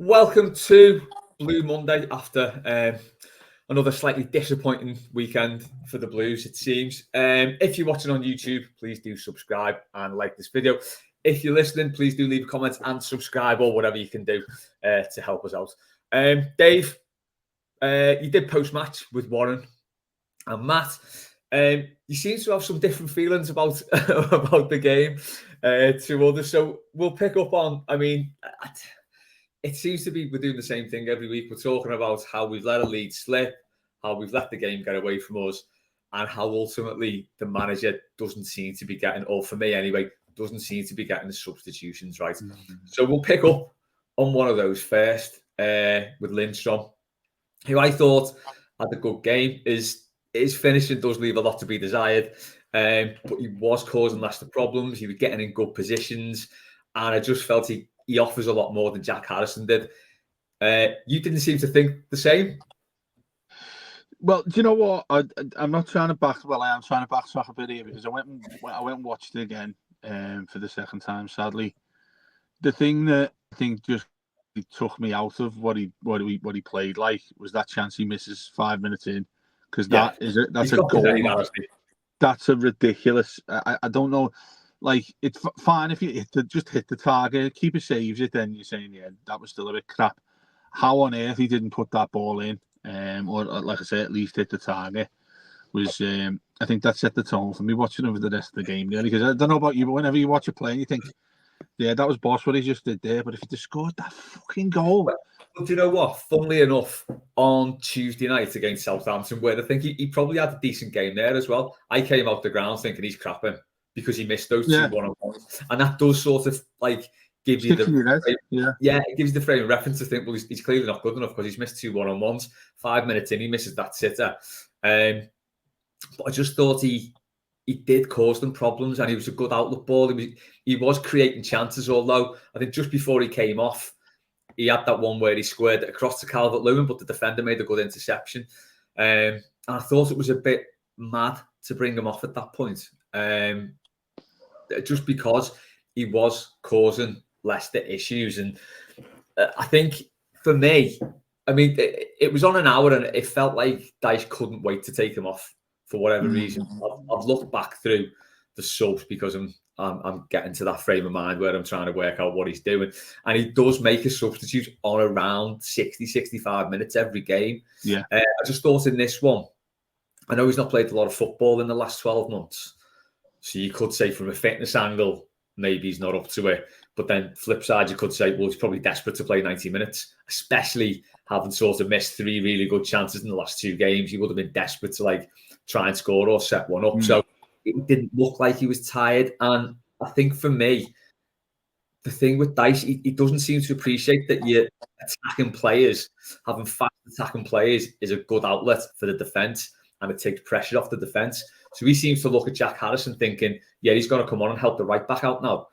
Welcome to Blue Monday after another slightly disappointing weekend for the Blues, it seems. If you're watching on YouTube, please do subscribe and like this video. If you're listening, please do leave a comment and subscribe or whatever you can do to help us out. Dave, you did post-match with Warren and Matt. You seem to have some different feelings about about the game to others. So we'll pick up on, it seems to be we're doing the same thing every week. We're talking about how we've let a lead slip, how we've let the game get away from us, and how ultimately the manager doesn't seem to be getting, or for me anyway, doesn't seem to be getting the substitutions right. Mm-hmm. So we'll pick up on one of those first with Lindstrom, who I thought had a good game. His finishing does leave a lot to be desired, but he was causing Leicester problems. He was getting in good positions, and I just felt he offers a lot more than Jack Harrison did. You didn't seem to think the same. Well, do you know what? I'm not trying to back. Well, I am trying to backtrack a bit here because I went and watched it again for the second time. Sadly, the thing that I think just took me out of what he played like was that chance he misses 5 minutes in, because that's a goal. That's a ridiculous. I don't know. Like, it's fine if you just hit the target, keeper saves it, then you're saying, yeah, that was still a bit crap. How on earth he didn't put that ball in, or like I say, at least hit the target, was I think that set the tone for me watching over the rest of the game, really. Because I don't know about you, but whenever you watch a play, you think, yeah, that was boss what he just did there. But if he'd scored that fucking goal. Well, do you know what? Funnily enough, on Tuesday night against Southampton, where I think he probably had a decent game there as well, I came out the ground thinking he's crapping because he missed those two one-on-ones, and that does sort of like give you the it gives you the frame of reference to think, well, he's clearly not good enough because he's missed two one-on-ones. 5 minutes in, he misses that sitter. But I just thought he did cause them problems, and he was a good outlet ball. He was creating chances, although I think just before he came off, he had that one where he squared it across to Calvert-Lewin, but the defender made a good interception. And I thought it was a bit mad to bring him off at that point. Just because he was causing Leicester issues. And I think for me, it was on an hour and it felt like Dyche couldn't wait to take him off for whatever reason. I've looked back through the subs because I'm getting to that frame of mind where I'm trying to work out what he's doing. And he does make a substitute on around 60, 65 minutes every game. Yeah. I just thought in this one, I know he's not played a lot of football in the last 12 months. So you could say from a fitness angle, maybe he's not up to it. But then flip side, you could say, well, he's probably desperate to play 90 minutes, especially having sort of missed 3 really good chances in the last 2 games. He would have been desperate to try and score or set one up. So it didn't look like he was tired. And I think for me, the thing with Dyche, he doesn't seem to appreciate that you're attacking players, having fast attacking players is a good outlet for the defence, and it takes pressure off the defence. So he seems to look at Jack Harrison thinking, yeah, he's going to come on and help the right back out now,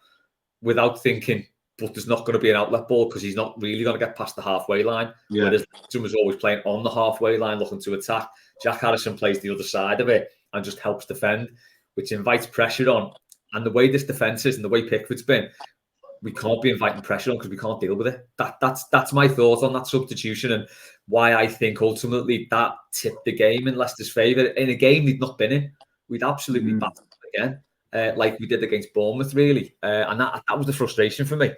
without thinking, but there's not going to be an outlet ball because he's not really going to get past the halfway line. Yeah. Whereas Lindstrom was always playing on the halfway line, looking to attack. Jack Harrison plays the other side of it and just helps defend, which invites pressure on. And the way this defence is and the way Pickford's been, we can't be inviting pressure on because we can't deal with it. That's my thought on that substitution and why I think ultimately that tipped the game in Leicester's favour. In a game they'd not been in, we'd absolutely battered again, like we did against Bournemouth, really. And that was the frustration for me.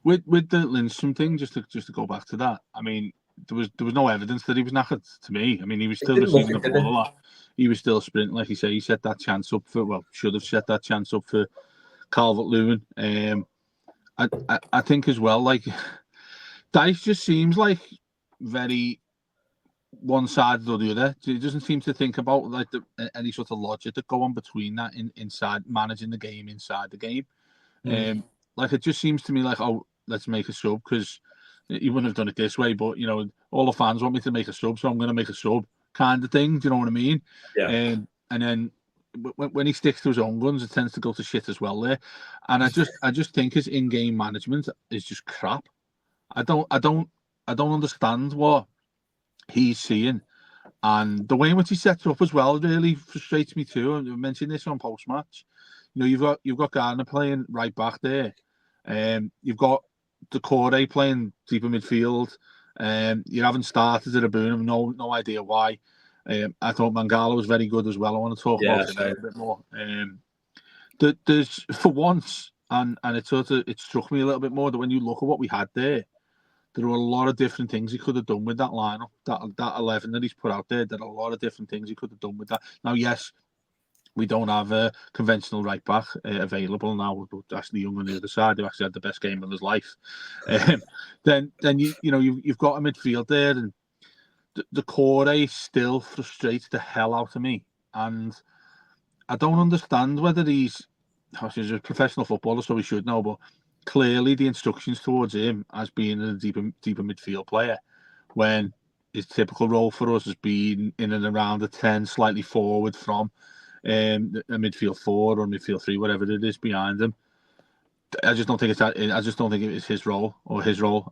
With the Lindstrom thing, just to go back to that, I mean, there was no evidence that he was knackered to me. I mean, he was still receiving the ball a lot. He was still sprinting, like you say. He set that chance up should have set that chance up for Calvert-Lewin. I think as well, like, Dyche just seems like very one-sided or the other. He doesn't seem to think about any sort of logic that go on between that inside managing the game inside the game. Like, it just seems to me like, oh, let's make a sub, because he wouldn't have done it this way, but all the fans want me to make a sub, so I'm going to make a sub, kind of thing. Do you know what I mean? Yeah. And then when he sticks to his own guns, it tends to go to shit as well there. And I just think his in-game management is just crap. I don't understand what he's seeing, and the way in which he sets up as well really frustrates me too. And I mentioned this on post-match. You've got Gardner playing right back there. You've got Decore playing deeper midfield. You haven't started at a Boonham, no idea why. I thought Mangala was very good as well. I want to talk about him a little bit more. There's for once, and it struck me a little bit more that when you look at what we had there were a lot of different things he could have done with that lineup. That 11 that he's put out there, a lot of different things he could have done with that. Now, yes, we don't have a conventional right back available now. But Ashley Young on the other side, who actually had the best game of his life. Then you've got a midfield there, and the core still frustrates the hell out of me, and I don't understand whether he's a professional footballer, so he should know, but clearly the instructions towards him as being a deeper midfield player, when his typical role for us has been in and around the 10, slightly forward from a midfield 4 or midfield 3, whatever it is behind him. I just don't think I just don't think it was his role,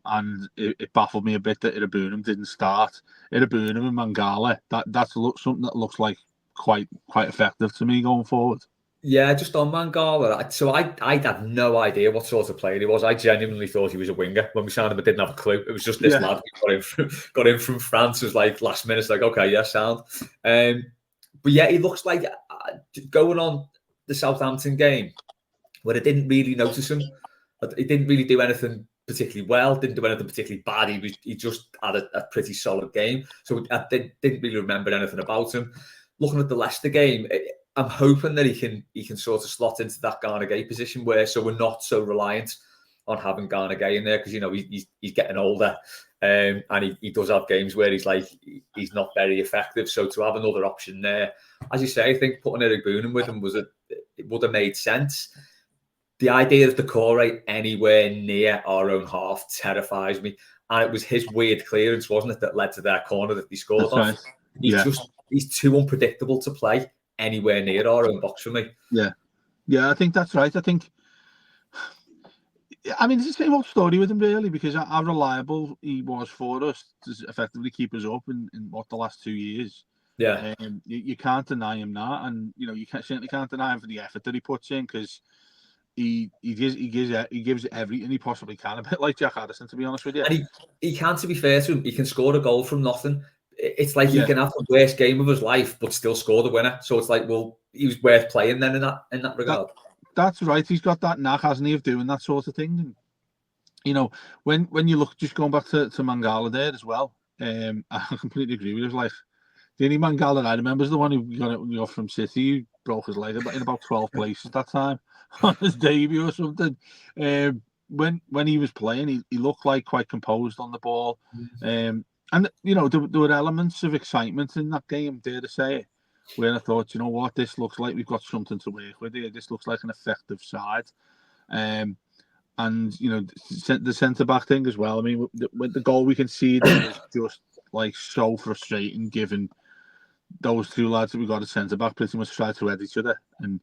and it baffled me a bit that Irabunum didn't start. Irabunum and Mangala, that's something that looks like quite effective to me going forward. Yeah, just on Mangala. So I had no idea what sort of player he was. I genuinely thought he was a winger. When we signed him, I didn't have a clue. It was just this lad we got in from France. It was like last minute, it's like, okay, yeah, sound. But yeah, he looks like going on the Southampton game where I didn't really notice him. He didn't really do anything particularly well, didn't do anything particularly bad. He just had a pretty solid game. So I didn't really remember anything about him. Looking at the Leicester game, I'm hoping that he can sort of slot into that Garner Gay position so we're not so reliant on having Garner Gay in there, because he's getting older, and he does have games where he's not very effective. So to have another option there, as you say, I think putting Eric Boonen with him it would have made sense. The idea of the core anywhere near our own half terrifies me, and it was his weird clearance, wasn't it, that led to their corner that they scored off. Right. He's too unpredictable to play anywhere near our own box for me. Yeah, I think that's right. I mean, it's the same old story with him, really, because how reliable he was for us to effectively keep us up in the last 2 years. Yeah, you can't deny him that, and you certainly can't deny him for the effort that he puts in, because he gives everything he possibly can, a bit like Jack Addison, to be honest with you. And he can, to be fair to him, he can score a goal from nothing. It's like he can have the worst game of his life, but still score the winner. So it's like, well, he was worth playing then in that regard. That's right. He's got that knack, hasn't he, of doing that sort of thing. And, when you look, just going back to Mangala there as well, I completely agree with you. Like, the only Mangala I remember is the one who got it from City, who broke his leg in about 12 places that time on his debut or something. When he was playing, he looked like quite composed on the ball. And, there were elements of excitement in that game, dare to say it, where I thought, what, this looks like we've got something to work with here. This looks like an effective side. And, the centre-back thing as well. I mean, with the goal we conceded was just, like, so frustrating, given those two lads that we got at centre-back pretty much tried to head each other. And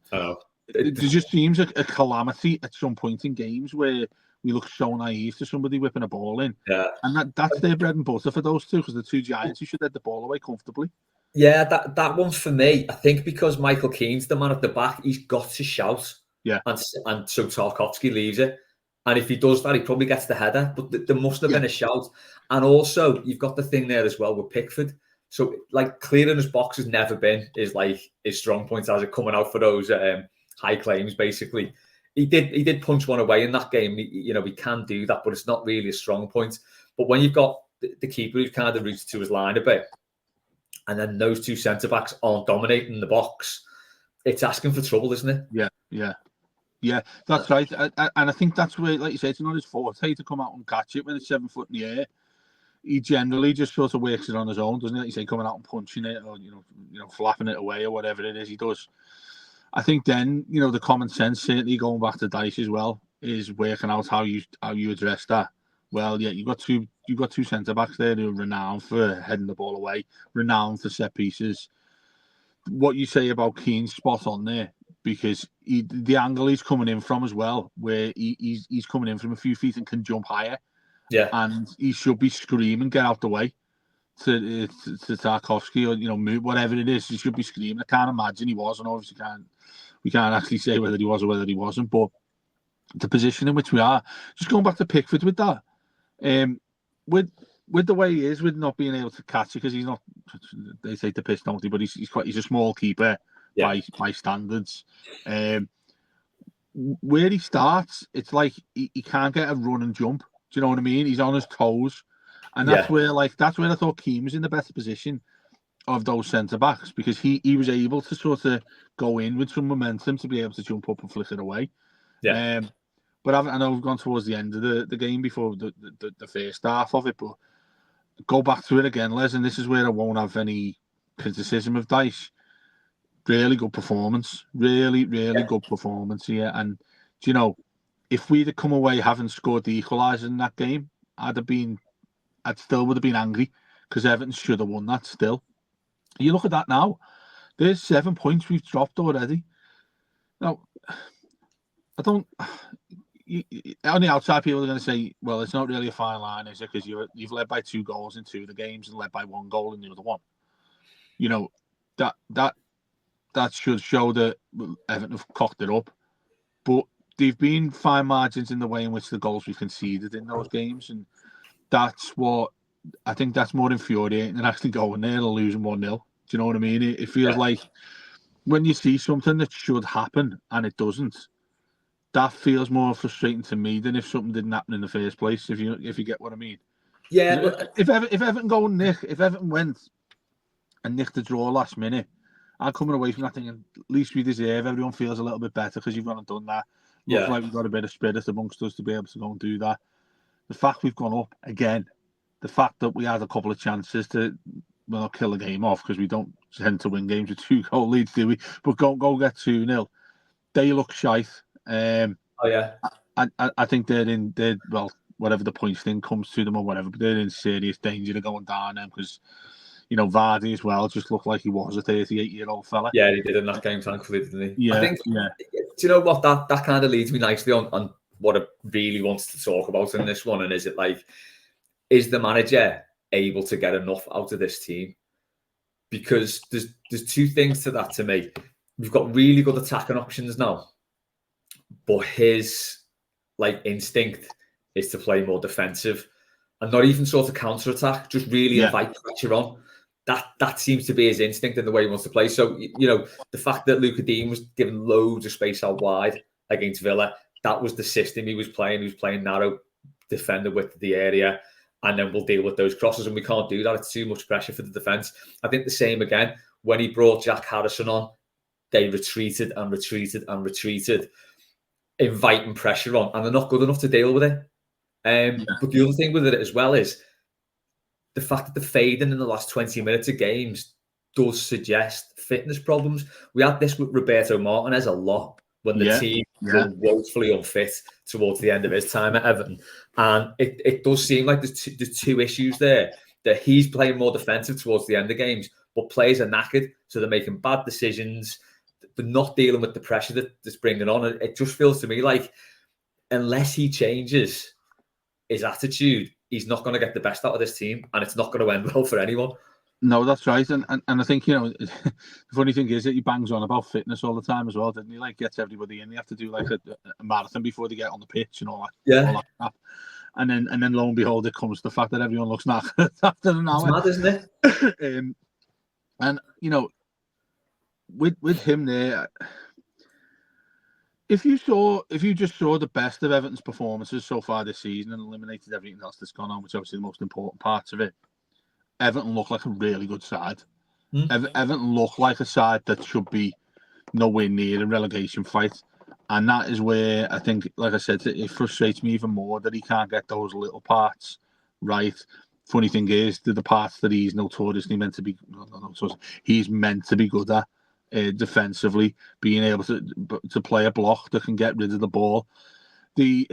it just seems a calamity at some point in games where we look so naive to somebody whipping a ball in. Yeah. And that's their bread and butter for those two, because the two giants, you should head the ball away comfortably. Yeah, that one's for me. I think because Michael Keane's the man at the back, he's got to shout. Yeah. And so Tarkowski leaves it. And if he does that, he probably gets the header. But there must have been a shout. And also, you've got the thing there as well with Pickford. So, like, clearing his box has never been his strong point, as it coming out for those high claims, basically. He did punch one away in that game. He can do that, but it's not really a strong point. But when you've got the keeper who's kind of rooted to his line a bit, and then those two centre-backs aren't dominating the box, it's asking for trouble, isn't it? Yeah, that's right. And I think that's where, like you said, it's not his forte to come out and catch it when it's 7 foot in the air. He generally just sort of works it on his own, doesn't he? Like you say, coming out and punching it, or flapping it away, or whatever it is he does. I think then, the common sense, certainly going back to Dyche as well, is working out how you address that. Well, yeah, you've got two centre backs there who are renowned for heading the ball away, renowned for set pieces. What you say about Keane's spot on there, because the angle he's coming in from as well, where he's coming in from a few feet and can jump higher. Yeah. And he should be screaming, get out the way to Tarkowski, or move, whatever it is. He should be screaming. I can't imagine he was, and obviously we can't actually say whether he was or whether he wasn't. But the position in which we are. Just going back to Pickford with that, with the way he is, with not being able to catch it, because he's not. They say the piss, don't they? But he's a small keeper by standards. Where he starts, it's like he can't get a run and jump. Do you know what I mean? He's on his toes, and that's where I thought Keane was in the better position of those centre backs, because he was able to sort of go in with some momentum to be able to jump up and flick it away. Yeah. But I know we've gone towards the end of the game before the first half of it, but go back to it again, Les, and this is where I won't have any criticism of Dyche. Really good performance. Really good performance here. And, you know, if we'd have come away having scored the equaliser in that game, I'd still would have been angry, because Everton should have won that still. You look at that now, there's 7 points we've dropped already. Now, I don't... on the outside, people are going to say, well, it's not really a fine line, is it? Because you've led by 2 goals in 2 of the games and led by 1 goal in the other one. You know, that should show that Everton have cocked it up. But they've been fine margins in the way in which the goals we've conceded in those games. And that's what I think that's more infuriating than actually going there and losing 1-0. Do you know what I mean? It feels like when you see something that should happen and it doesn't, that feels more frustrating to me than if something didn't happen in the first place, if you get what I mean. Yeah. If Everton went and nicked the draw last minute, I'm coming away from that thinking, at least we deserve. Everyone feels a little bit better because you've gone and done that. Looks like we've got a bit of spirit amongst us to be able to go and do that. The fact we've gone up again, the fact that we had a couple of chances to, well, not kill the game off, because we don't tend to win games with 2-goal leads, do we? But go get 2-0. They look shite. I think they're well, whatever the points thing comes to them or whatever, but they're in serious danger of going down now, because, you know, Vardy as well just looked like he was a 38-year-old fella. Yeah, he did in that game, thankfully, didn't he? Yeah, I think, do you know what, that kind of leads me nicely on what I really wants to talk about in this one, and is the manager able to get enough out of this team? Because there's 2 things to that to me. We've got really good attacking options now, but his instinct is to play more defensive and not even sort of counter-attack, just really invite pressure on. That seems to be his instinct in the way he wants to play. So, you know, the fact that Luca Dean was given loads of space out wide against Villa, that was the system he was playing. He was playing narrow defender width of the area, and then we'll deal with those crosses, and we can't do that. It's too much pressure for the defence. I think the same again, when he brought Jack Harrison on, they retreated and retreated and retreated, inviting pressure on, and they're not good enough to deal with it. But the other thing with it as well is the fact that the fading in the last 20 minutes of games does suggest fitness problems. We had this with Roberto Martinez a lot when the team were woefully unfit towards the end of his time at Everton. And it does seem like there's 2 issues there, that he's playing more defensive towards the end of games, but players are knackered, so they're making bad decisions. They're not dealing with the pressure that's bringing on. It just feels to me like unless he changes his attitude, he's not going to get the best out of this team, and it's not going to end well for anyone. No, that's right. And I think, you know, the funny thing is that he bangs on about fitness all the time as well, doesn't he? Like, gets everybody in. They have to do like a marathon before they get on the pitch and all that. All that crap. And then lo and behold, it comes to the fact that everyone looks knackered after an hour. It's mad, isn't it? And, you know, with him there, if you just saw the best of Everton's performances so far this season and eliminated everything else that's gone on, which is obviously the most important parts of it, Everton look like a really good side. Everton look like a side that should be nowhere near a relegation fight. And that is where I think, like I said, it frustrates me even more that he can't get those little parts right. Funny thing is, the parts that he's notoriously meant to be, he's meant to be good at defensively, being able to play a block that can get rid of the ball. The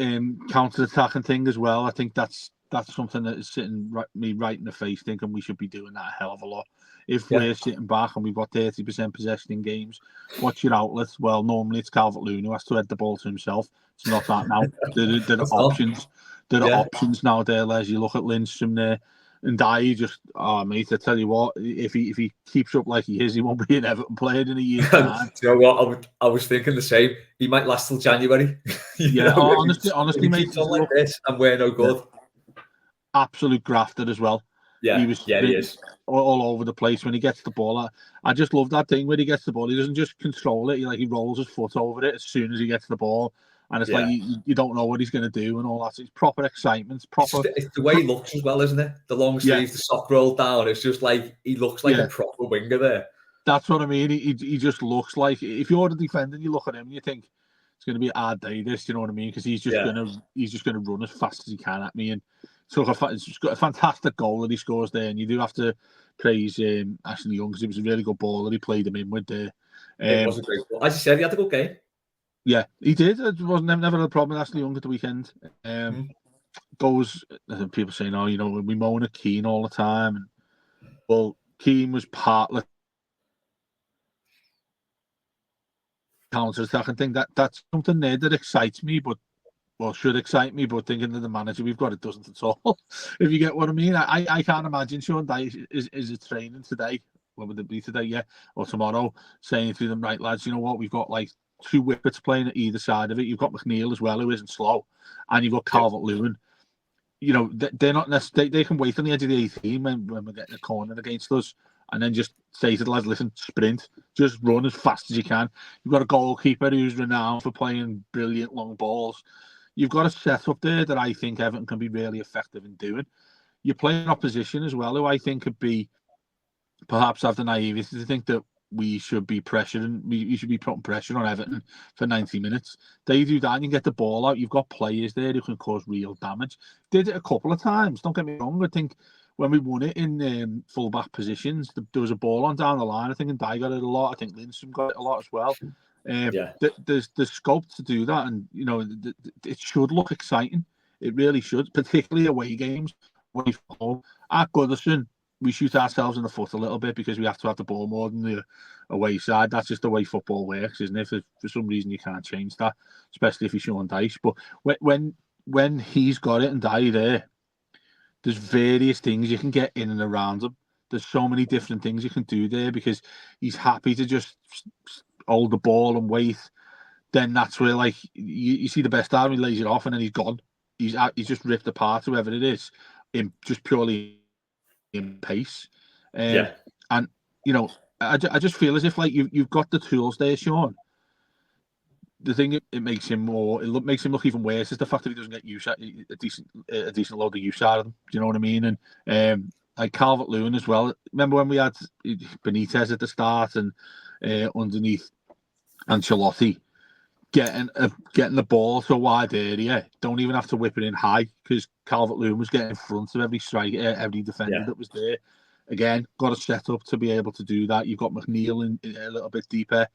counter-attacking thing as well, I think that's something that is sitting me right in the face, thinking we should be doing that a hell of a lot. If we're sitting back and we've got 30% possession in games, what's your outlet? Well, normally it's Calvert-Lewin who has to head the ball to himself. It's not that now. There are options. There are options now there, Les. You look at Lindstrom there. And Dyche just, oh mate, I tell you what, if he keeps up like he is, he won't be an Everton player in a year's time. Do you know what? I was thinking the same. He might last till January. Honestly, if he mate, keeps on like this, and we're no good. Absolute grafter as well. Yeah, he is all over the place when he gets the ball. I just love that thing when he gets the ball. He doesn't just control it. He rolls his foot over it as soon as he gets the ball. And it's like you don't know what he's going to do and all that. It's proper excitement. It's the way he looks as well, isn't it? The long sleeves, the sock rolled down. It's just like he looks like a proper winger there. That's what I mean. He just looks like, if you're the defender, you look at him and you think it's going to be a hard day. This, you know what I mean? Because he's just gonna run as fast as he can at me. And it's got a fantastic goal that he scores there. And you do have to praise Ashley Young because it was a really good ball that he played him in with there. It was a great ball. As you said, he had a good game. Yeah, he did. It wasn't never a problem with Ashley Young at the weekend. Goes, people saying, oh, we moan at Keane all the time. And, well, Keane was partly counter-attack and thing. That's something there that excites me, should excite me, but thinking of the manager we've got, it doesn't at all. If you get what I mean. I can't imagine Sean Dyche is a training today. What would it be today? Yeah, or tomorrow, saying to them, right, lads, you know what? We've got like 2 wickets playing at either side of it. You've got McNeil as well, who isn't slow, and you've got Calvert-Lewin. They're not necessarily. They can wait on the edge of the 18 when we're getting a corner against us, and then just say to the lads, listen, sprint, just run as fast as you can. You've got a goalkeeper who's renowned for playing brilliant long balls. You've got a setup there that I think Everton can be really effective in doing. You're playing opposition as well, who I think could be perhaps have the naivety to think that we should be pressuring, we should be putting pressure on Everton for 90 minutes. They do that and you get the ball out. You've got players there who can cause real damage. Did it a couple of times, don't get me wrong. I think when we won it in full-back positions, there was a ball on down the line. I think and Dyche got it a lot. I think Lindstrom got it a lot as well. There's scope to do that, and it should look exciting. It really should, particularly away games. Away from home at Goodison, we shoot ourselves in the foot a little bit because we have to have the ball more than the away side. That's just the way football works, isn't it? For some reason, you can't change that, especially if you're Sean Dyche. But when he's got it and Dyche there, there's various things you can get in and around him. There's so many different things you can do there because he's happy to just hold the ball and wait. Then that's where you see the best out of him, he lays it off and then he's gone. He's just ripped apart whoever it is in just purely in pace. And I just feel as if you've got the tools there, Sean. The thing it makes him makes him look even worse is the fact that he doesn't get use a decent load of use out of them. Do you know what I mean? And like Calvert-Lewin as well. Remember when we had Benitez at the start and underneath Ancelotti getting the ball to a wide area, don't even have to whip it in high because Calvert-Lewin was getting in front of every striker, every defender that was there. Again, got a set up to be able to do that. You've got McNeil in a little bit deeper.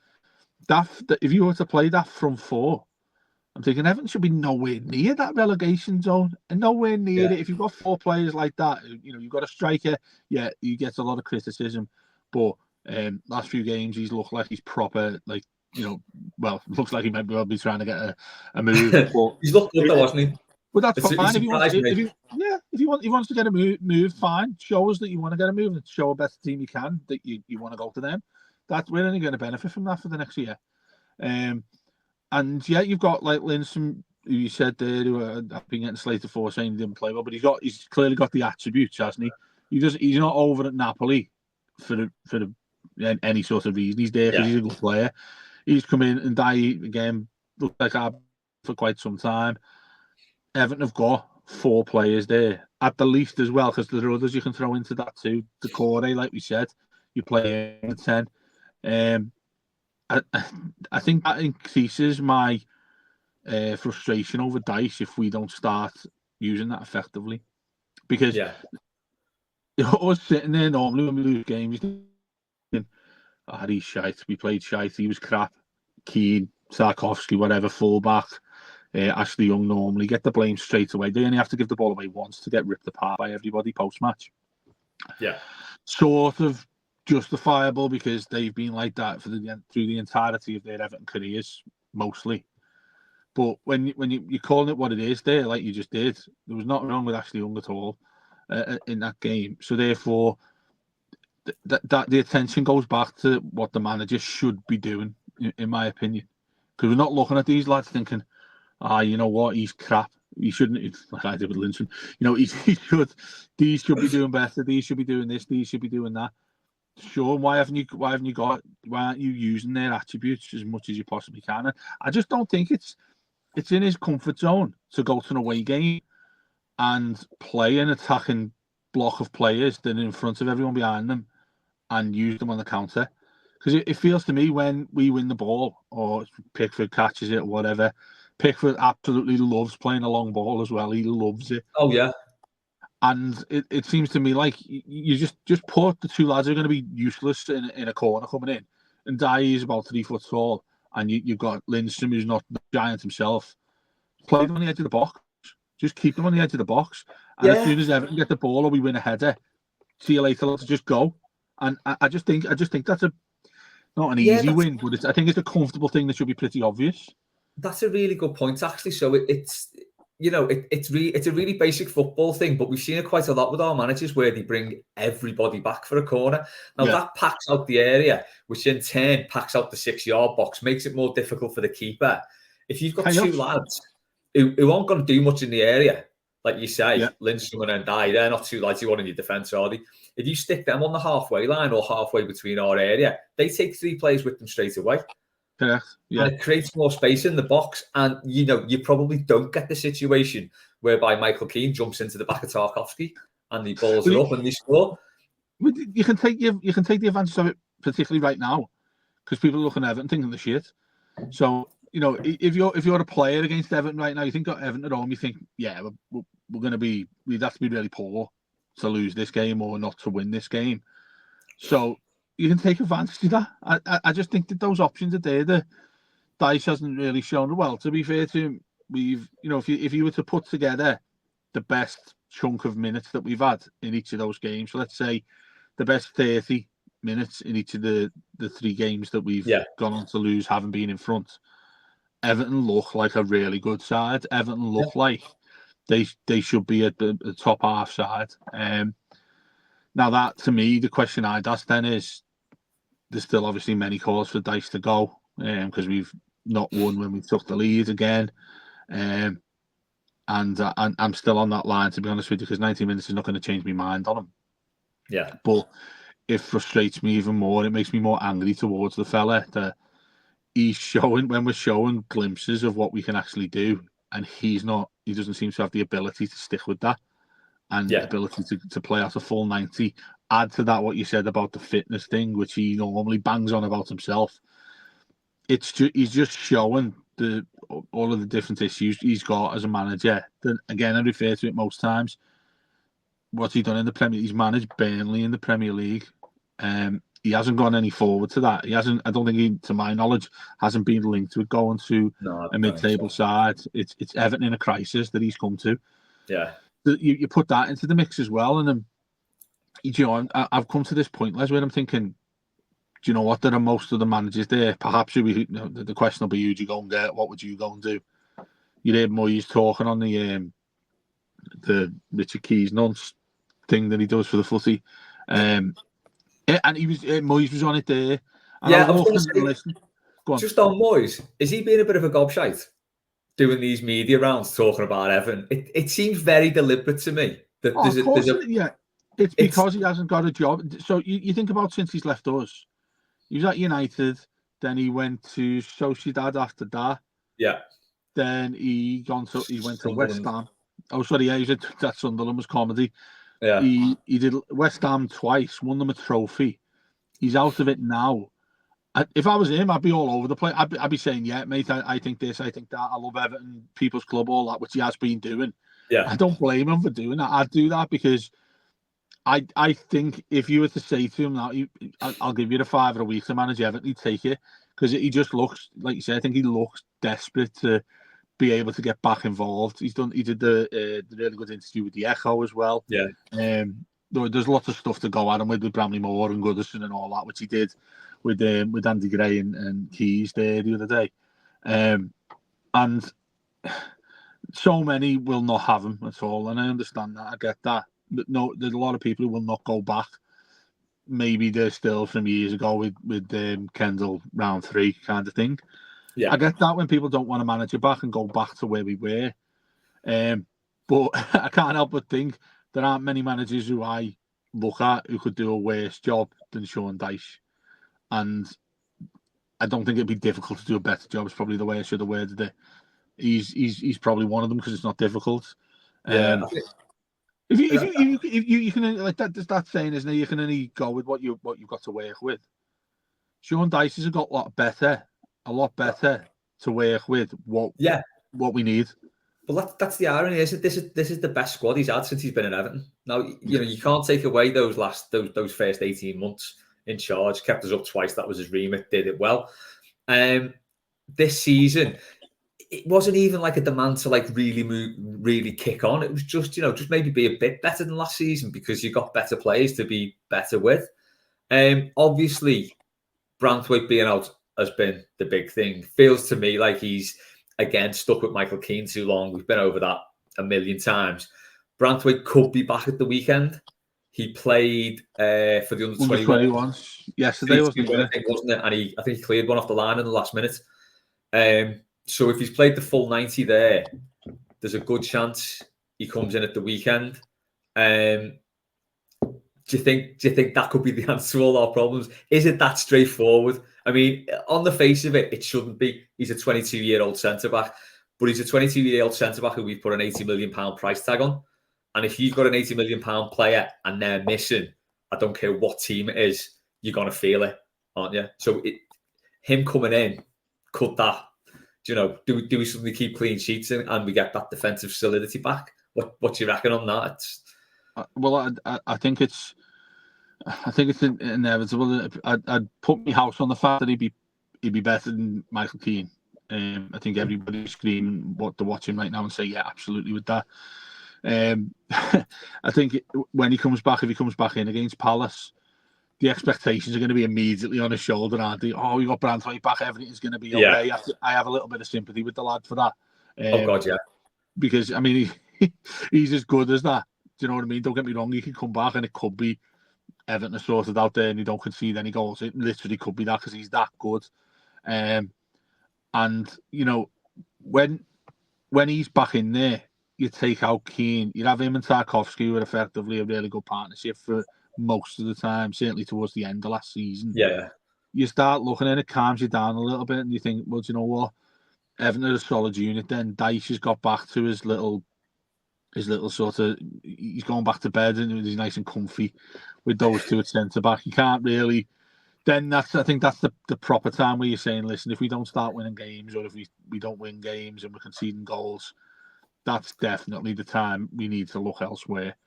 If you were to play that front 4, I'm thinking Everton should be nowhere near that relegation zone and nowhere near it. If you've got 4 players like that, you've got a striker, he gets a lot of criticism, but last few games he's looked like he's proper, looks like he might be trying to get a move. But he's looked good though, hasn't he? But that's fine. If he wants to get a move, fine. Show us that you want to get a move and show a better team you can that you want to go to them. We're only going to benefit from that for the next year. And you've got like Lindstrom, who you said there, who I've been getting slated for saying he didn't play well, but he's clearly got the attributes, hasn't he? He's not over at Napoli for any sort of reason. He's there because he's a good player. He's come in and Dyche again looked like I've for quite some time. Everton have got 4 players there at the least as well, because there are others you can throw into that too. The core, like we said, you play in the 10. I think that increases my frustration over Dyche if we don't start using that effectively. Because us sitting there normally when we lose games, thinking, he's shite. We played shite. He was crap. Keane, Tarkowski, whatever, fullback. Ashley Young normally get the blame straight away. They only have to give the ball away once to get ripped apart by everybody post-match. Yeah. Sort of justifiable because they've been like that through the entirety of their Everton careers, mostly. But when you're calling it what it is there, like you just did, there was nothing wrong with Ashley Young at all. in that game. So therefore, that the attention goes back to what the manager should be doing, in my opinion. Because we're not looking at these lads thinking, you know what, he's crap. He shouldn't, like I did with Lynchman. These should be doing better. These should be doing this. These should be doing that. Sure, why aren't you using their attributes as much as you possibly can? And I just don't think it's in his comfort zone to go to an away game and play an attacking block of players that are in front of everyone behind them and use them on the counter. Because it feels to me when we win the ball or Pickford catches it or whatever, Pickford absolutely loves playing a long ball as well. He loves it. Oh, yeah. And it seems to me like you just put the two lads who are going to be useless in a corner coming in. And Dyche is about 3 foot tall. And you've got Lindstrom, who's not the giant himself. Play them on the edge of the box. Just keep them on the edge of the box. And as soon as Everton get the ball or we win a header, see you later, let's just go. And I just think that's not an easy win, but I think it's a comfortable thing that should be pretty obvious. That's a really good point, actually. So it's a really basic football thing, but we've seen it quite a lot with our managers where they bring everybody back for a corner. Now that packs out the area, which in turn packs out the 6-yard box, makes it more difficult for the keeper. If you've got two lads who aren't going to do much in the area, like you say, Lindstrom and Dyche, they're not two lads you want in your defence, are they? If you stick them on the halfway line or halfway between our area, they take 3 players with them straight away. Correct. Yeah. And it creates more space in the box. And, you probably don't get the situation whereby Michael Keane jumps into the back of Tarkowski and he balls it up and they score. You can take the advantage of it, particularly right now, because people are looking at Everton thinking the shit. So, if you're a player against Everton right now, you think got Everton at home, you think, yeah, we're going to be, we'd have to be really poor to lose this game or not to win this game. So you can take advantage of that. I just think that those options are there. The Dyche hasn't really shown well. To be fair to him, if you were to put together the best chunk of minutes that we've had in each of those games, so let's say the best 30 minutes in each of the 3 games that we've gone on to lose, having been in front, Everton look like a really good side. Everton look like they should be at the top half side. Now that, to me, the question I'd ask then is, there's still obviously many calls for Dyche to go because we've not won when we took the lead again. And I'm still on that line, to be honest with you, because 90 minutes is not going to change my mind on him. Yeah. But it frustrates me even more. It makes me more angry towards the fella that he's showing, when we're showing glimpses of what we can actually do, and he doesn't seem to have the ability to stick with that and ability to play out a full 90. Add to that what you said about the fitness thing, which he normally bangs on about himself. He's just showing all of the different issues he's got as a manager. Then again, I refer to it most times. What's he done in the Premier League? He's managed Burnley in the Premier League. He hasn't gone any forward to that. He hasn't. I don't think he, to my knowledge, hasn't been linked with going to a mid-table side. It's Everton in a crisis that he's come to. Yeah. You put that into the mix as well, and then I've come to this point, Les, where I'm thinking, do you know what? There are most of the managers there. Perhaps the question will be, who'd you go and get? What would you go and do? You heard Moyes talking on the Richard Keys nonce thing that he does for the footy, and Moyes was on it there. And I was going to say, just on Moyes, is he being a bit of a gobshite doing these media rounds talking about Everton? It seems very deliberate to me. It's because he hasn't got a job. So you think about since he's left us, he was at United, then he went to Sociedad after that. Yeah. Then he went to West Ham. Oh, sorry, he was at Sunderland, was comedy. Yeah. He did West Ham twice, won them a trophy. He's out of it now. If I was him, I'd be all over the place. I'd be saying, yeah, mate, I think this, I think that. I love Everton, People's Club, all that, which he has been doing. Yeah. I don't blame him for doing that. I'd do that because I think if you were to say to him now, I'll give you the £5 a week to manage Everton, he'd take it because he just looks, like you said, I think he looks desperate to be able to get back involved. He did the really good interview with the Echo as well. Yeah. There's lots of stuff to go at him with Bramley Moore and Goodison and all that, which he did with Andy Gray and Keys there the other day. And so many will not have him at all, and I understand that. I get that. no, there's a lot of people who will not go back. Maybe they're still from years ago with Kendall round 3 kind of thing. Yeah. I get that when people don't want to manage it back and go back to where we were. But I can't help but think there aren't many managers who I look at who could do a worse job than Sean Dyche. And I don't think it'd be difficult to do a better job. It's probably the way I should have worded it. He's probably one of them because it's not difficult. Yeah. If you can like that, there's that saying, isn't it? You can only go with what you've got to work with. Sean Dyche has got a lot better to work with what we need. Well, that's the irony, isn't it? This is the best squad he's had since he's been in Everton. Now, you can't take away those first 18 months in charge. Kept us up twice. That was his remit. Did it well. This season, it wasn't even like a demand to like really kick on. It was just maybe be a bit better than last season because you got better players to be better with. Obviously, Branthwaite being out has been the big thing. Feels to me like he's again stuck with Michael Keane too long. We've been over that a million times. Branthwaite could be back at the weekend. He played for the under 21s yesterday, wasn't it? And I think he cleared one off the line in the last minute. So if he's played the full 90 there, there's a good chance he comes in at the weekend. Do you think that could be the answer to all our problems? Is it that straightforward? I mean, on the face of it, it shouldn't be. He's a 22-year-old centre-back, but he's a 22-year-old centre-back who we've put an £80 million price tag on. And if you've got an £80 million player and they're missing, I don't care what team it is, you're going to feel it, aren't you? So him coming in, could that, do we suddenly keep clean sheets and we get that defensive solidity back? What do you reckon on that? Well, I think it's inevitable. I'd put my house on the fact that he'd be better than Michael Keane. I think everybody's screaming what they're watching right now and say, yeah, absolutely with that. I think when he comes back, if he comes back in against Palace, the expectations are going to be immediately on his shoulder, aren't they? Oh, we got Branthwaite back, everything's going to be okay. I have a little bit of sympathy with the lad for that. Oh God, yeah. Because I mean, he's as good as that. Do you know what I mean? Don't get me wrong. He can come back, and it could be Everton are sorted out there, and he don't concede any goals. It literally could be that because he's that good. And when he's back in there, you take out Keane. You have him and Tarkowski, who are effectively a really good partnership for most of the time, certainly towards the end of last season. Yeah. You start looking at it, calms you down a little bit, and you think, well, do you know what? Everton are a solid unit. Then Dyche has got back to his little sort of, he's going back to bed and he's nice and comfy with those two at centre back. You can't really. Then I think that's the proper time where you're saying, listen, if we don't start winning games or if we don't win games and we're conceding goals, that's definitely the time we need to look elsewhere.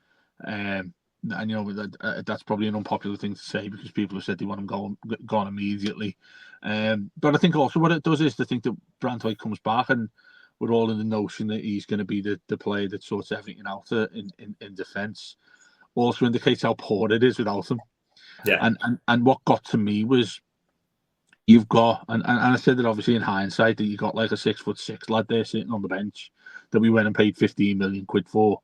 And that's probably an unpopular thing to say because people have said they want him gone immediately. But I think also what it does is to think that Branthwaite comes back and we're all in the notion that he's going to be the player that sorts everything out in defence. Also indicates how poor it is without him. Yeah. And what got to me was you've got, and I said that obviously in hindsight, that you got like a 6'6" lad there sitting on the bench that we went and paid 15 million quid for.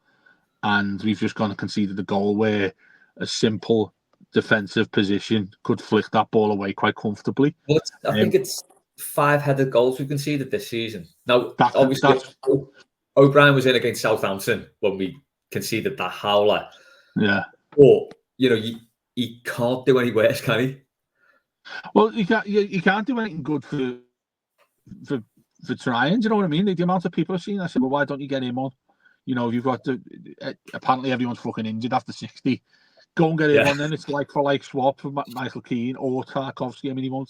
And we've just gone and conceded a goal where a simple defensive position could flick that ball away quite comfortably. Well, I think it's 5 headed goals we've conceded this season. Now, obviously, O'Brien was in against Southampton when we conceded that howler. Yeah. But, he can't do any worse, can he? Well, you can't do anything good for trying. Do you know what I mean? The amount of people I've seen, I said, well, why don't you get him on? You've got apparently everyone's fucking injured after 60. Go and get him on then. It's like for like swap for Michael Keane or Tarkowski. I mean,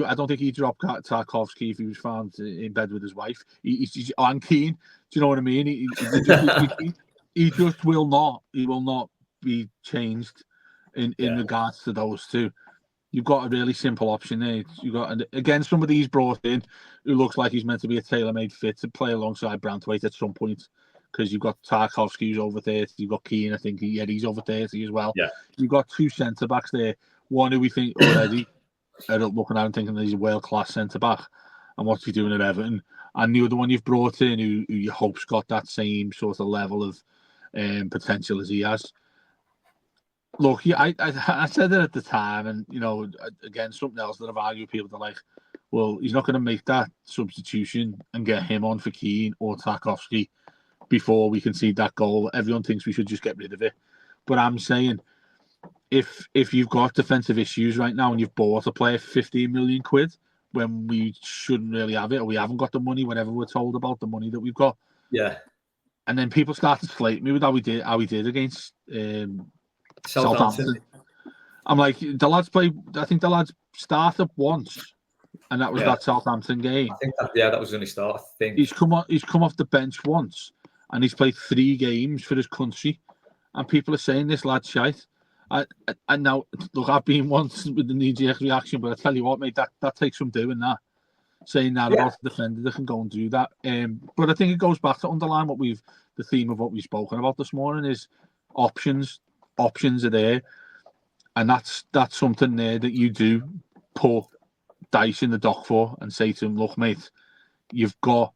I don't think he'd drop Tarkowski if he was found in bed with his wife. He's on Keane. Do you know what I mean? He just will not. He will not be changed in regards to those two. You've got a really simple option there. You've got, again, somebody he's brought in who looks like he's meant to be a tailor-made fit to play alongside Branthwaite at some point. Because you've got Tarkowski who's over 30, you've got Keane, I think he's over 30 as well. Yeah. You've got 2 centre-backs there. One who we think already are looking at him thinking that he's a world-class centre-back. And what's he doing at Everton? And the other one you've brought in who you hope's got that same sort of level of potential as he has. Look, I said it at the time, and again, something else that I've argued with people are like, well, he's not going to make that substitution and get him on for Keane or Tarkowski before we concede that goal. Everyone thinks we should just get rid of it, but I'm saying if you've got defensive issues right now and you've bought a player for 15 million quid when we shouldn't really have it, or we haven't got the money whenever we're told about the money that we've got, and then people started slating me with how we did against Southampton. I'm like, the lads played. I think the lads started once, and that was that Southampton game. I think that was the only start. I think he's come off the bench once, and he's played 3 games for his country, and people are saying this lad's shite. And now, look, I've been once with the knee-jerk reaction, but I tell you what, mate, that takes some doing. That saying that about the defender that can go and do that. But I think it goes back to underline the theme of what we've spoken about this morning is options. Options are there, and that's something there that you do put Dyche in the dock for and say to him, look, mate, you've got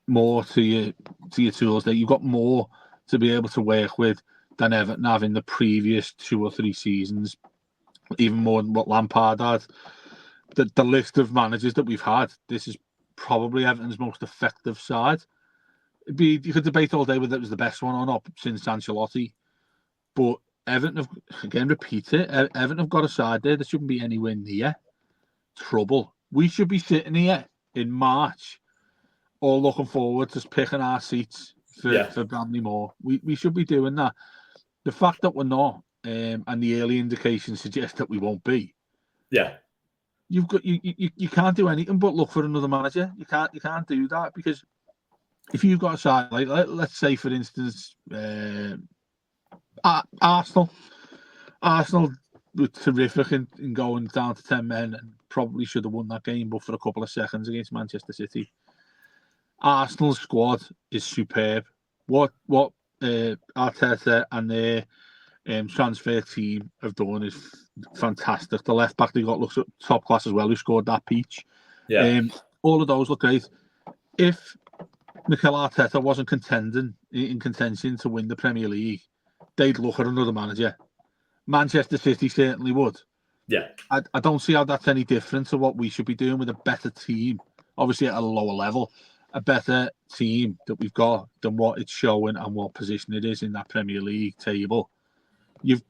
more to your tools there. You've got more to be able to work with than Everton have in the previous 2 or 3 seasons, even more than what Lampard had. The list of managers that we've had, this is probably Everton's most effective side. You could debate all day whether it was the best one or not since Ancelotti, but Everton have, again, repeat it, Everton have got a side there that shouldn't be anywhere near trouble. We should be sitting here in March, all looking forward to picking our seats for Bramley Moore. We should be doing that. The fact that we're not, and the early indications suggest that we won't be. Yeah. You can't do anything but look for another manager. You can't do that, because if you've got a side like, let's say for instance, Arsenal were terrific in going down to 10 men and probably should have won that game, but for a couple of seconds against Manchester City. Arsenal's squad is superb. What Arteta and their transfer team have done is fantastic. The left back they got looks top class as well, who scored that peach. Yeah. All of those look great. If Mikel Arteta wasn't in contention to win the Premier League, they'd look at another manager. Manchester City certainly would. Yeah. I don't see how that's any different to what we should be doing with a better team, obviously at a lower level, a better team that we've got than what it's showing and what position it is in that Premier League table. You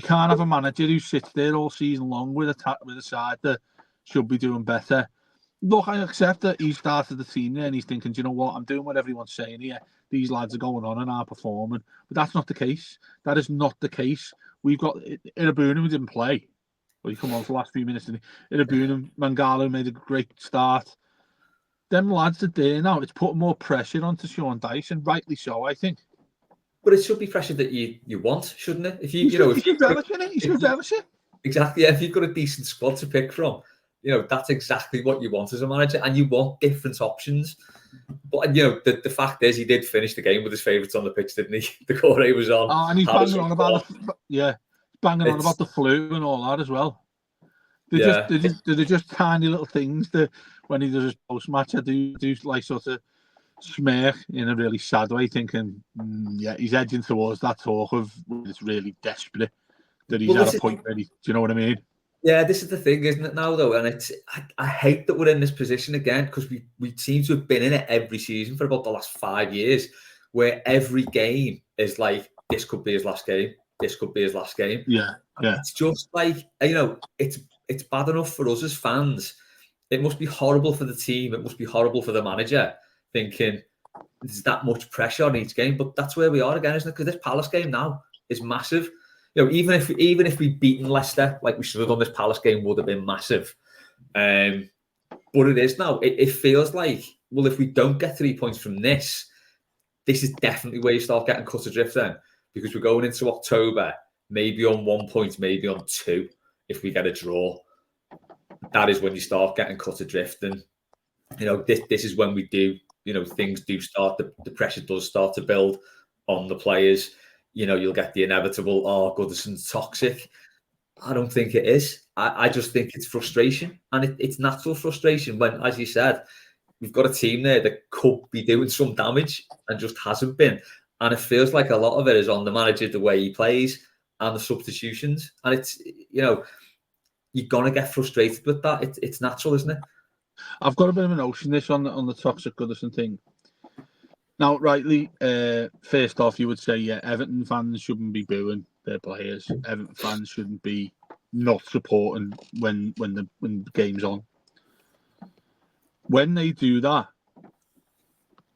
can't have a manager who sits there all season long with a side that should be doing better. Look, I accept that he started the team there and he's thinking, do you know what, I'm doing what everyone's saying here. These lads are going on and are performing. But that's not the case. That is not the case. We've got Irabuna, who didn't play. Well, he come on for the last few minutes. Irabuna, Mangala made a great start. Them lads are there now. It's putting more pressure onto Sean Dyche, and rightly so, I think. But it should be pressure that you want, shouldn't it? If you should relish it. You should relish it. Exactly. Yeah, if you've got a decent squad to pick from, that's exactly what you want as a manager, and you want different options. But the fact is, he did finish the game with his favourites on the pitch, didn't he? The Corey was on. Oh, and he's banging on about the flu and all that as well. They're just tiny little things that when he does his post match, I do like sort of smirk in a really sad way, thinking, he's edging towards that talk of it's really desperate that he's at a point where do you know what I mean? Yeah, this is the thing, isn't it now though? And I hate that we're in this position again, because we seem to have been in it every season for about the last 5 years, where every game is like, this could be his last game. This could be his last game. Yeah. It's just like, it's bad enough for us as fans. It must be horrible for the team. It must be horrible for the manager, thinking there's that much pressure on each game. But that's where we are again, isn't it? Because this Palace game now is massive. Even if we'd beaten Leicester like we should have done, this Palace game would have been massive. But it is now. It feels like, well, if we don't get 3 points from this is definitely where you start getting cut adrift then, because we're going into October, maybe on 1 point, maybe on 2. If we get a draw, that is when you start getting cut adrift. And, this is when we do, things do start, the pressure does start to build on the players. You'll get the inevitable, Goodison's toxic. I don't think it is. I just think it's frustration. And it's natural frustration when, as you said, we've got a team there that could be doing some damage and just hasn't been. And it feels like a lot of it is on the manager, the way he plays and the substitutions. And it's, you're going to get frustrated with that. It's natural, isn't it? I've got a bit of a notion this on the toxic Goodison thing. Now, rightly, first off, you would say, yeah, Everton fans shouldn't be booing their players. Everton fans shouldn't be not supporting when the game's on. When they do that,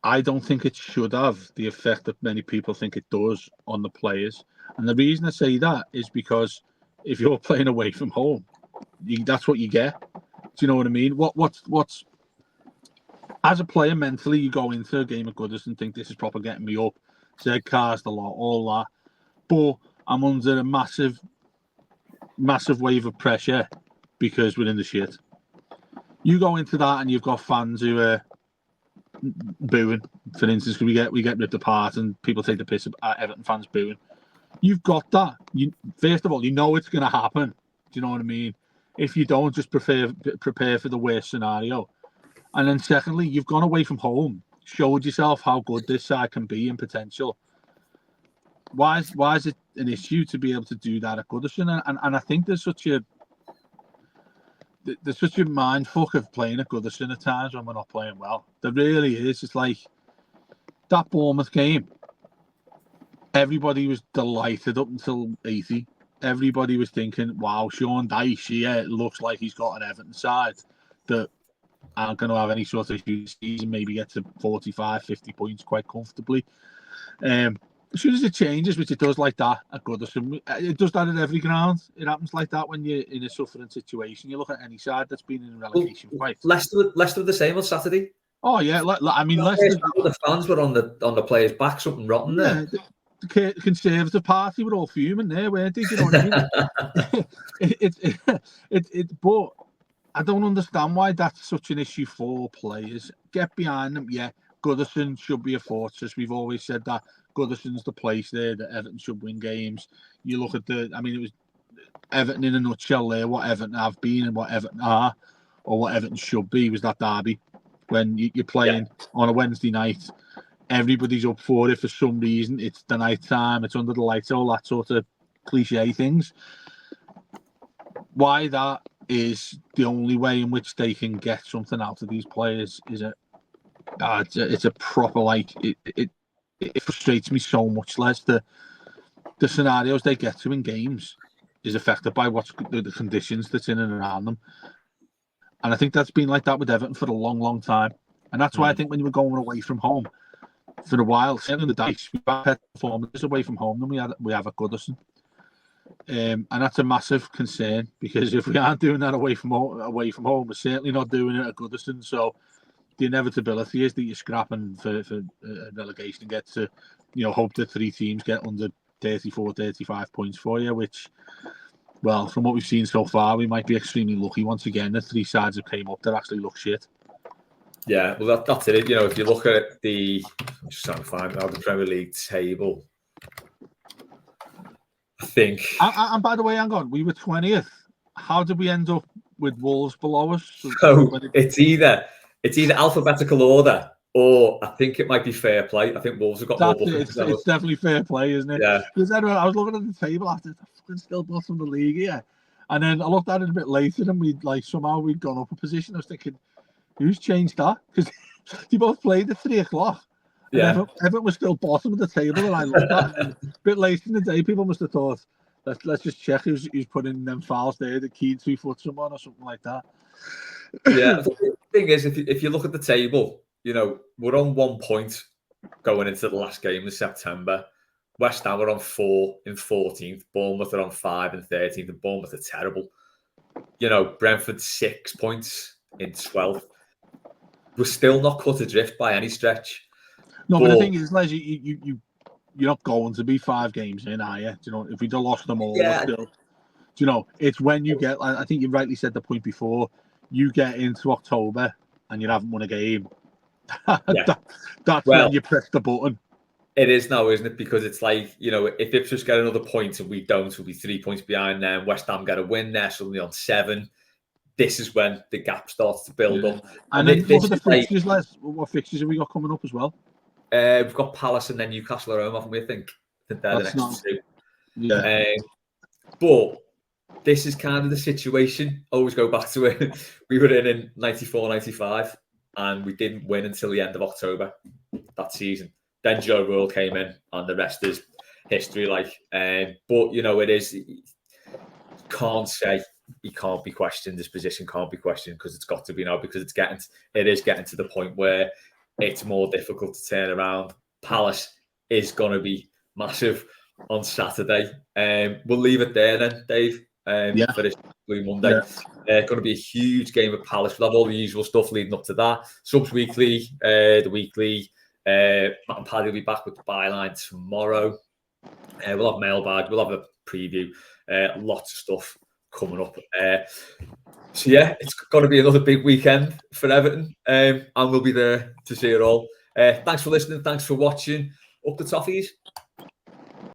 I don't think it should have the effect that many people think it does on the players. And the reason I say that is because if you're playing away from home, that's what you get. Do you know what I mean? What's as a player mentally, you go into a game of Goodison and think this is proper getting me up. Said cast a lot, all that. But I'm under a massive wave of pressure because we're in the shit. You go into that and you've got fans who are booing, for instance, because we get ripped apart and people take the piss at Everton fans booing. You've got that. First of all, you know it's going to happen. Do you know what I mean? If you don't, just prepare for the worst scenario. And then secondly, you've gone away from home, showed yourself how good this side can be in potential. Why is it an issue to be able to do that at Goodison? And I think there's such a mind fuck of playing at Goodison at times when we're not playing well. There really is. It's like that Bournemouth game. Everybody was delighted up until 80. Everybody was thinking, wow, Sean Dyche, yeah, it looks like he's got an Everton side that aren't going to have any sort of huge season, maybe get to 45, 50 points quite comfortably. As soon as it changes, which it does like that at Goodison, it does that at every ground. It happens like that when you're in a suffering situation. You look at any side that's been in a relegation fight. Leicester were the same on Saturday. Oh yeah, I mean, Leicester. The fans were on the players' back, something rotten there. The Conservative Party were all fuming there, weren't they? Do you know what I mean? But I don't understand why that's such an issue for players. Get behind them, yeah. Goodison should be a fortress. We've always said that Goodison's the place there that Everton should win games. You look at it was Everton in a nutshell there, what Everton have been and what Everton are, or what Everton should be, was that derby. When you're playing on a Wednesday night, everybody's up for it for some reason. It's the night time, it's under the lights, all that sort of cliche things. Why that is the only way in which they can get something out of these players is it's a proper, like, it frustrates me so much, Les. The scenarios they get to in games is affected by what's the conditions that's in and around them. And I think that's been like that with Everton for a long, long time. And that's why I think when you were going away from home for a while, certainly in the Dyche, we've had better performances away from home than we have at Goodison. And that's a massive concern, because if we aren't doing that away from home, we're certainly not doing it at Goodison. So the inevitability is that you're scrapping for relegation and get to, hope that 3 teams get under 34, 35 points for you, which, well, from what we've seen so far, we might be extremely lucky once again that 3 sides have came up that actually look shit. Yeah, well, that's it. If you look at I'm just trying to find out the Premier League table, I think. And by the way, hang on, we were 20th. How did we end up with Wolves below us? So it's either alphabetical order, or I think it might be fair play. I think Wolves have got more bookings. It's definitely fair play, isn't it? Yeah. Because anyway, I was looking at the table after still bottom of the league here, and then I looked at it a bit later, and we'd gone up a position. I was thinking, who's changed that? Because they both played at 3:00. Yeah. Everton was still bottom of the table, and I looked at it. A bit later in the day, people must have thought, let's just check who's putting them fouls there, the key 2 foot someone or something like that. Yeah, the thing is, if you look at the table, we're on 1 point going into the last game in September. West Ham are on 4 in 14th. Bournemouth are on 5 in 13th. And Bournemouth are terrible. Brentford 6 points in 12th. We're still not cut adrift by any stretch. No, but the thing is, Les, you're not going to be 5 games in, are you? If we'd have lost them all, still, it's when you get. I think you rightly said the point before. You get into October and you haven't won a game. That's when you press the button. It is now, isn't it? Because it's like, if Ipswich get another point and we don't, we'll be 3 points behind them. West Ham get a win there, suddenly on 7. This is when the gap starts to build up. And then look at the fixtures, Les. What fixtures have we got coming up as well? We've got Palace and then Newcastle at home, haven't we? I think they're the next two. Yeah. But this is kind of the situation. Always go back to it. We were in 94, 95, and we didn't win until the end of October that season. Then Joe World came in, and the rest is history. But it is. Can't say he can't be questioned. This position can't be questioned because it's got to be now, because it is getting to the point where it's more difficult to turn around. Palace is going to be massive on Saturday. We'll leave it there then, Dave. For this Blue Monday. Going to be a huge game of Palace. We'll have all the usual stuff leading up to that. Subs Weekly, the weekly. Matt and Paddy will be back with the byline tomorrow. We'll have mailbag. We'll have a preview. Lots of stuff coming up. So yeah, it's going to be another big weekend for Everton, and we'll be there to see it all. Thanks for listening. Thanks for watching. Up the Toffees.